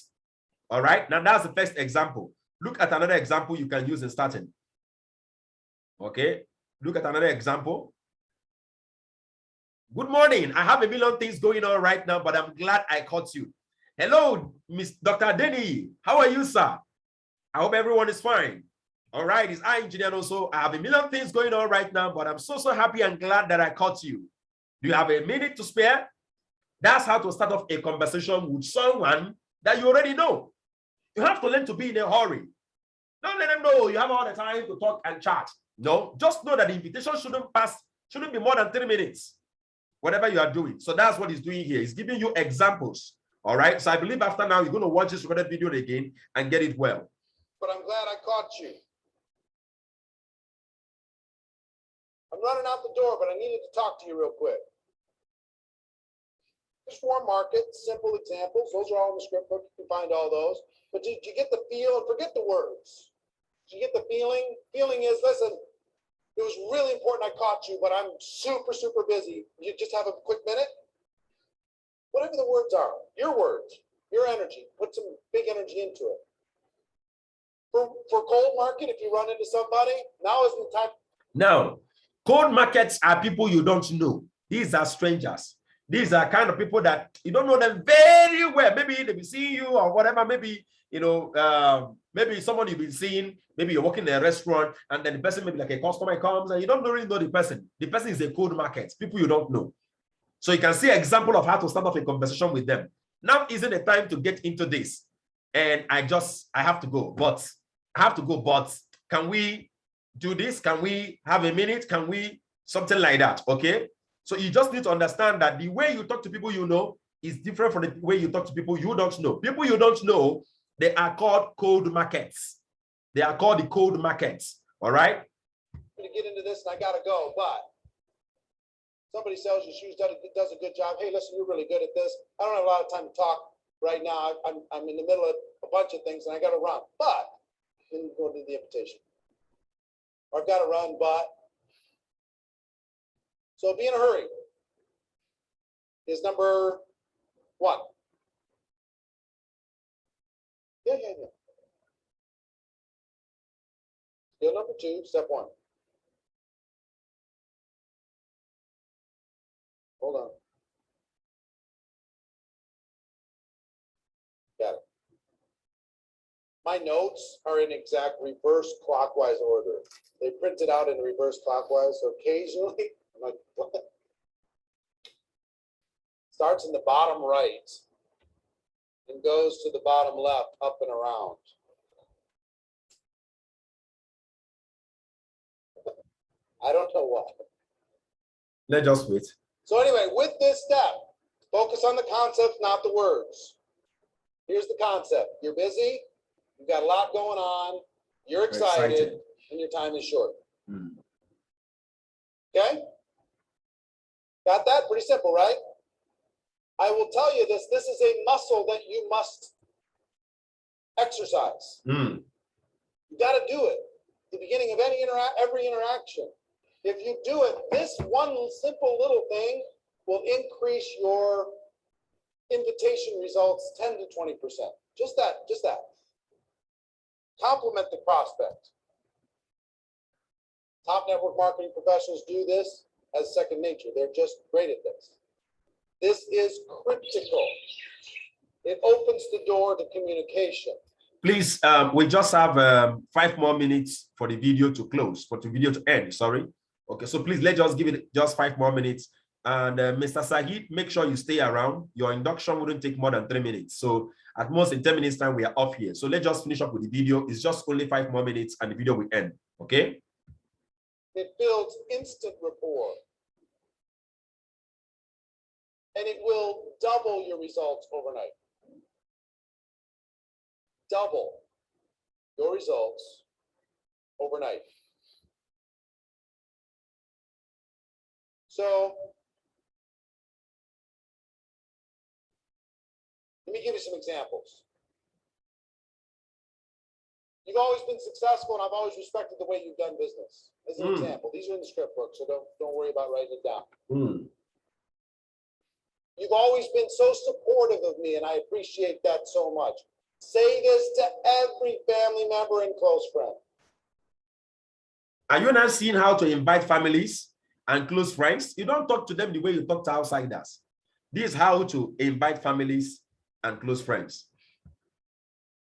A: All right. Now, that's the first example. Look at another example you can use in starting. Okay. Look at another example. Good morning. I have a million things going on right now, but I'm glad I caught you. Hello, Miss Dr. Denny. How are you, sir? I hope everyone is fine. All right, it's I, Engineer also. I have a million things going on right now, but I'm so happy and glad that I caught you. Do you have a minute to spare? That's how to start off a conversation with someone that you already know. You have to learn to be in a hurry. Don't let them know you have all the time to talk and chat. No, just know that the invitation shouldn't be more than 3 minutes, whatever you are doing. So that's what he's doing here. He's giving you examples. All right. So I believe after now, you're going to watch this recorded video again and get it well.
F: But I'm glad I caught you. I'm running out the door, but I needed to talk to you real quick. Just warm market, simple examples. Those are all in the script book. You can find all those. But did you get the feel? And forget the words. Did you get the feeling? Feeling is, listen, it was really important I caught you, but I'm super, super busy. You just have a quick minute? Whatever the words are, your words, your energy, put some big energy into it. For cold market, if you run into somebody, now isn't the time.
A: Now, cold markets are people you don't know. These are strangers. These are kind of people that you don't know them very well. Maybe they'll be seeing you or whatever. Maybe, you know, maybe someone you've been seeing, maybe you're working in a restaurant and then the person, maybe like a customer comes and you don't really know the person. The person is a cold market, people you don't know. So you can see an example of how to start off a conversation with them. Now isn't the time to get into this. And I have to go, but can we do this? Can we have a minute? Can we something like that? Okay. So you just need to understand that the way you talk to people you know is different from the way you talk to people you don't know. People you don't know, they are called cold markets. They are called the cold markets. All right.
F: I'm going to get into this and I got to go, but somebody sells you shoes, does a good job. Hey, listen, you're really good at this. I don't have a lot of time to talk right now. I'm in the middle of a bunch of things and I got to run, but then go to the invitation. Or I've got to run, but. So be in a hurry is number 1. Yeah. Skill number 2, step 1. Hold on. Got it. My notes are in exact reverse clockwise order. They print it out in reverse clockwise, so occasionally I'm like, what? Starts in the bottom right and goes to the bottom left, up and around. I don't know why.
A: Let's just wait.
F: So anyway, with this step, focus on the concepts, not the words. Here's the concept. You're busy, you've got a lot going on, you're excited. And your time is short. Okay? Got that? Pretty simple, right? I will tell you this is a muscle that you must exercise. You got to do it at the beginning of every interaction. If you do it, this one simple little thing will increase your invitation results 10 to 20%. Just that. Compliment the prospect. Top network marketing professionals do this as second nature. They're just great at this. This is critical. It opens the door to communication.
A: Please, we just have 5 more minutes for the video to close, for the video to end, sorry. Okay, so please, let's just give it just 5 more minutes. And Mr. Sahid, make sure you stay around. Your induction wouldn't take more than 3 minutes. So at most in 10 minutes time, we are off here. So let's just finish up with the video. It's just only 5 more minutes and the video will end, okay?
F: It builds instant rapport. And it will double your results overnight. Double your results overnight. So let me give you some examples. You've always been successful, and I've always respected the way you've done business. As an
A: Mm.
F: example, these are in the script book, so don't worry about writing it down.
A: Mm.
F: You've always been so supportive of me, and I appreciate that so much. Say this to every family member and close friend.
A: Are you not seeing how to invite families and close friends? You don't talk to them the way you talk to outsiders. This is how to invite families and close friends.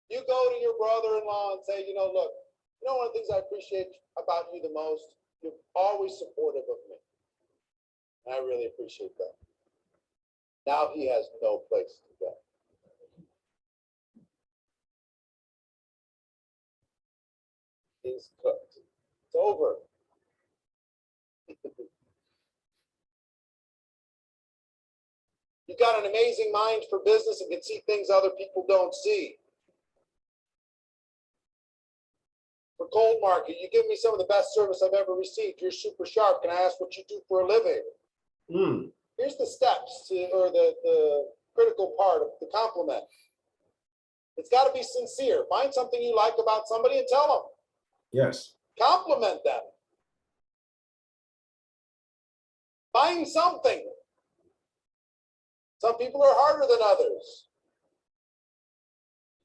F: You go to your brother-in-law and say, look, one of the things I appreciate about you the most, you're always supportive of me. And I really appreciate that. Now he has no place to go. He's cooked. It's over. You've got an amazing mind for business and can see things other people don't see. For cold market, you give me some of the best service I've ever received. You're super sharp. Can I ask what you do for a living?
A: Mm.
F: Here's the steps or the critical part of the compliment. It's got to be sincere. Find something you like about somebody and tell them.
A: Yes.
F: Compliment them. Find something. Some people are harder than others.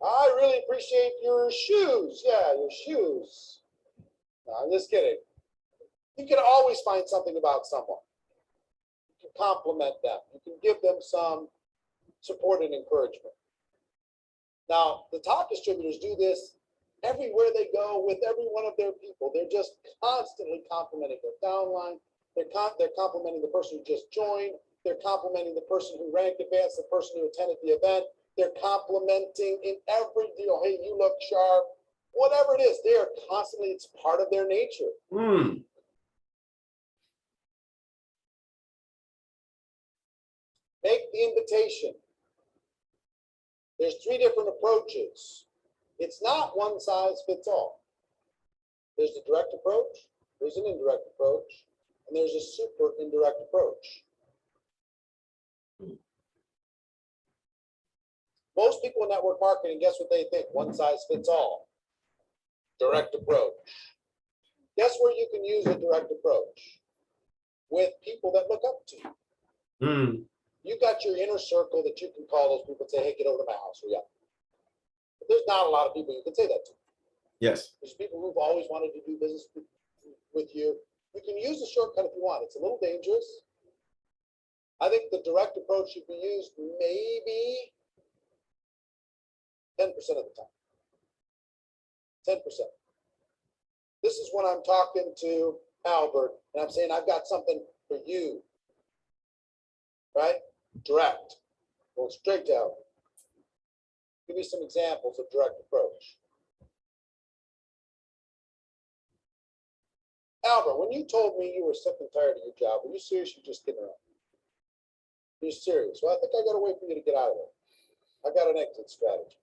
F: I really appreciate your shoes. Yeah, your shoes. No, I'm just kidding. You can always find something about someone. You can compliment them. You can give them some support and encouragement. Now, the top distributors do this everywhere they go with every one of their people. They're just constantly complimenting their downline. They're complimenting the person who just joined. They're complimenting the person who ranked advanced, the person who attended the event. They're complimenting in every deal. Hey, you look sharp. Whatever it is, they are constantly, it's part of their nature.
A: Mm.
F: Make the invitation. There's 3 different approaches. It's not one size fits all. There's the direct approach, there's an indirect approach, and there's a super indirect approach. Most people in network marketing, guess what they think? One size fits all. Direct approach. Guess where you can use a direct approach? With people that look up to you.
A: Mm.
F: You got your inner circle that you can call those people and say, hey, get over to my house. Yeah. But there's not a lot of people you can say that to.
A: Yes.
F: There's people who've always wanted to do business with you. You can use the shortcut if you want. It's a little dangerous. I think the direct approach should be used maybe 10% of the time. 10%. This is when I'm talking to Albert and I'm saying, I've got something for you. Right? Direct. Go straight to Albert. Give me some examples of direct approach. Albert, when you told me you were sick and tired of your job, were you serious? You just kidding around? You're serious. Well, I think I got a way for you to get out of there. I got an exit strategy.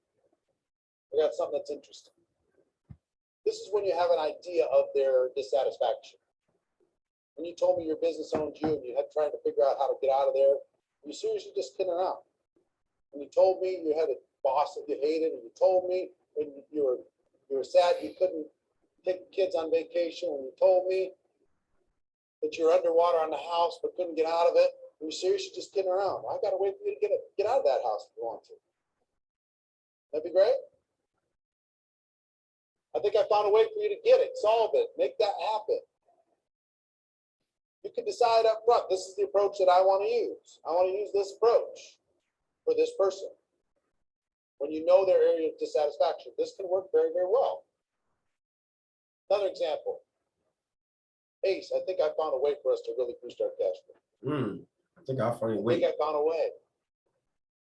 F: I got something that's interesting. This is when you have an idea of their dissatisfaction. When you told me your business owned you and you had trying to figure out how to get out of there, you seriously just kidding around. When you told me you had a boss that you hated, and you told me when you were sad you couldn't take the kids on vacation, when you told me that you're underwater on the house but couldn't get out of it, you seriously just kidding around. I got to wait for you to get out of that house if you want to. That'd be great. I think I found a way for you to get it, solve it, make that happen. You can decide up front, this is the approach that I want to use. I want to use this approach for this person. When you know their area of dissatisfaction, this can work very, very well. Another example. Ace, I think I found a way for us to really boost our cash flow.
A: I think I found a
F: I
A: way.
F: think I found a way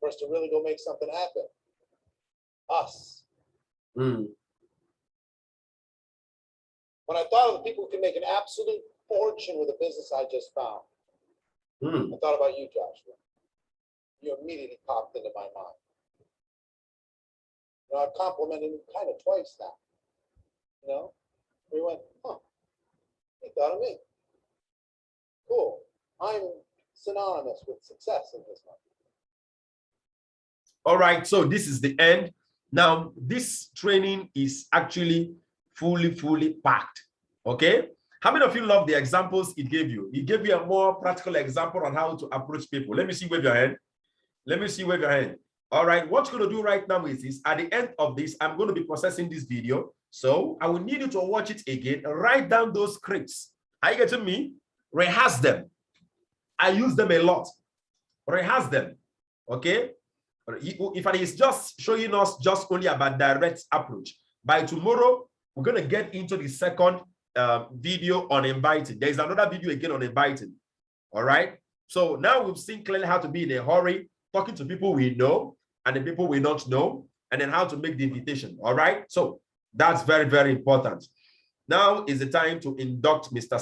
F: for us to really go make something happen. Us.
A: Mm.
F: When I thought of the people who can make an absolute fortune with a business I just found, I thought about you, Joshua. You immediately popped into my mind. You know, I've complimented him kind of twice now. You know, we went, huh, he thought of me. Cool. I'm synonymous with success in this market.
A: All right, so this is the end Now, this training is actually fully packed. Okay. How many of you love the examples it gave you? It gave you a more practical example on how to approach people. Let me see, wave your hand. Let me see, wave your hand. All right. What you're going to do right now is this. At the end of this, I'm going to be processing this video. So I will need you to watch it again. Write down those scripts. Are you getting me? Rehearse them. I use them a lot. Rehearse them. Okay. If it is just showing us just only about direct approach, by tomorrow, we're going to get into the second video on inviting. There's another video again on inviting. All right. So now we've seen clearly how to be in a hurry, talking to people we know and the people we don't know, and then how to make the invitation. All right. So that's very, very important. Now is the time to induct Mr.